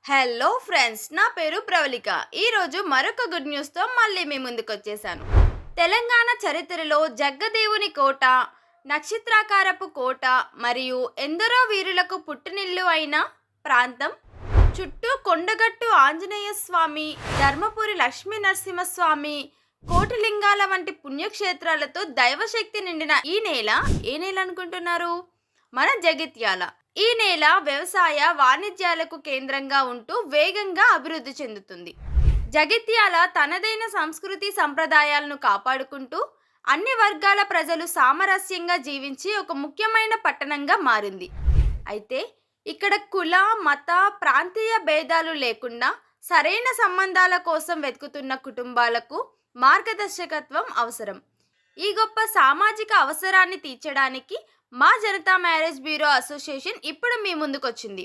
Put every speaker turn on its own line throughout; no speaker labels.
Hello friends, నా పేరు ప్రవళిక. ఈరోజు మరొక గుడ్ న్యూస్తో మళ్ళీ మీ ముందుకు వచ్చేసాను. తెలంగాణ చరిత్రలో జగ్గదేవుని కోట, నక్షత్రాకారపు కోట మరియు ఎందరో వీరులకు పుట్టినిల్లు అయిన ప్రాంతం. చుట్టూ కొండగట్టు ఆంజనేయ స్వామి, ధర్మపురి లక్ష్మీ నరసింహస్వామి, కోటిలింగాల వంటి పుణ్యక్షేత్రాలతో దైవశక్తి నిండిన ఈ నేల ఏ నేల అనుకుంటున్నారు? మన జగిత్యాల. ఈ నేల వ్యవసాయ వాణిజ్యాలకు కేంద్రంగా ఉంటూ వేగంగా అభివృద్ధి చెందుతుంది. జగిత్యాల తనదైన సంస్కృతి సంప్రదాయాలను కాపాడుకుంటూ అన్ని వర్గాల ప్రజలు సామరస్యంగా జీవించి ఒక ముఖ్యమైన పట్టణంగా మారింది. అయితే ఇక్కడ కుల, మత, ప్రాంతీయ భేదాలు లేకుండా సరైన సంబంధాల కోసం వెతుకుతున్న కుటుంబాలకు మార్గదర్శకత్వం అవసరం. ఈ గొప్ప సామాజిక అవసరాన్ని తీర్చడానికి మా జనతా మ్యారేజ్ బ్యూరో అసోసియేషన్ ఇప్పుడు మీ ముందుకొచ్చింది.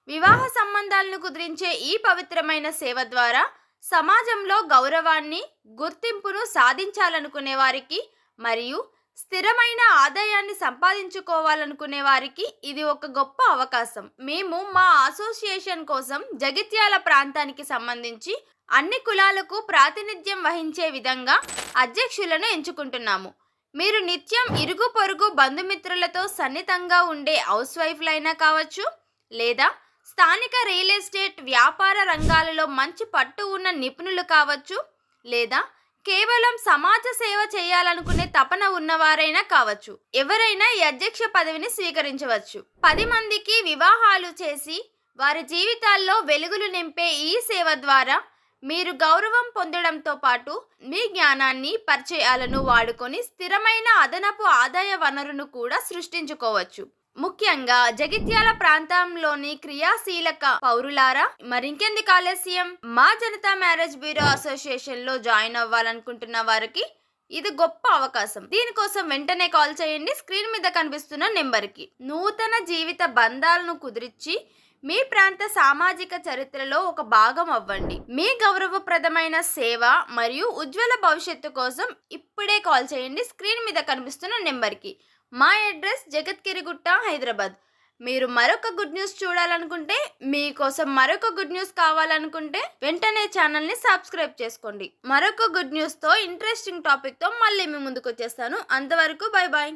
వివాహ సంబంధాలను కుదిరించే ఈ పవిత్రమైన సేవ ద్వారా సమాజంలో గౌరవాన్ని, గుర్తింపును సాధించాలనుకునే వారికి మరియు స్థిరమైన ఆదాయాన్ని సంపాదించుకోవాలనుకునే వారికి ఇది ఒక గొప్ప అవకాశం. మేము మా అసోసియేషన్ కోసం జగిత్యాల ప్రాంతానికి సంబంధించి అన్ని కులాలకు ప్రాతినిధ్యం వహించే విధంగా అధ్యక్షులను ఎంచుకుంటున్నాము. మీరు నిత్యం ఇరుగు పొరుగు బంధుమిత్రులతో సన్నిహితంగా ఉండే హౌస్ వైఫ్లైనా కావచ్చు, లేదా స్థానిక రియల్ ఎస్టేట్ వ్యాపార రంగాలలో మంచి పట్టు ఉన్న నిపుణులు కావచ్చు, లేదా కేవలం సమాజ సేవ చేయాలనుకునే తపన ఉన్నవారైనా కావచ్చు. ఎవరైనా ఈ అధ్యక్ష పదవిని స్వీకరించవచ్చు. 10 మందికి వివాహాలు చేసి వారి జీవితాల్లో వెలుగులు నింపే ఈ సేవ ద్వారా మీరు గౌరవం పొందడంతో పాటు మీ జ్ఞానాన్ని, పరిచయాలను వాడుకొని స్థిరమైన అదనపు ఆదాయ వనరును కూడా సృష్టించుకోవచ్చు. ముఖ్యంగా జగిత్యాల ప్రాంతంలోని క్రియాశీలక పౌరులారా, మరింకెందుకు ఆలస్యం? మా జనతా మ్యారేజ్ బ్యూరో అసోసియేషన్ లో జాయిన్ అవ్వాలనుకుంటున్న వారికి ఇది గొప్ప అవకాశం. దీనికోసం వెంటనే కాల్ చేయండి స్క్రీన్ మీద కనిపిస్తున్న నెంబర్కి. నూతన జీవిత బంధాలను కుదిర్చి మీ ప్రాంత సామాజిక చరిత్రలో ఒక భాగం అవ్వండి. మీ గౌరవప్రదమైన సేవ మరియు ఉజ్వల భవిష్యత్తు కోసం ఇప్పుడే కాల్ చేయండి స్క్రీన్ మీద కనిపిస్తున్న నెంబర్కి. మా అడ్రస్ జగత్గిరిగుట్ట, హైదరాబాద్. మీరు మరొక గుడ్ న్యూస్ చూడాలనుకుంటే, మీకోసం మరొక గుడ్ న్యూస్ కావాలనుకుంటే వెంటనే ఛానల్ని సబ్స్క్రైబ్ చేసుకోండి. మరొక గుడ్ న్యూస్తో, ఇంట్రెస్టింగ్ టాపిక్తో మళ్ళీ మీ ముందుకు వచ్చేస్తాను. అంతవరకు బై బాయ్.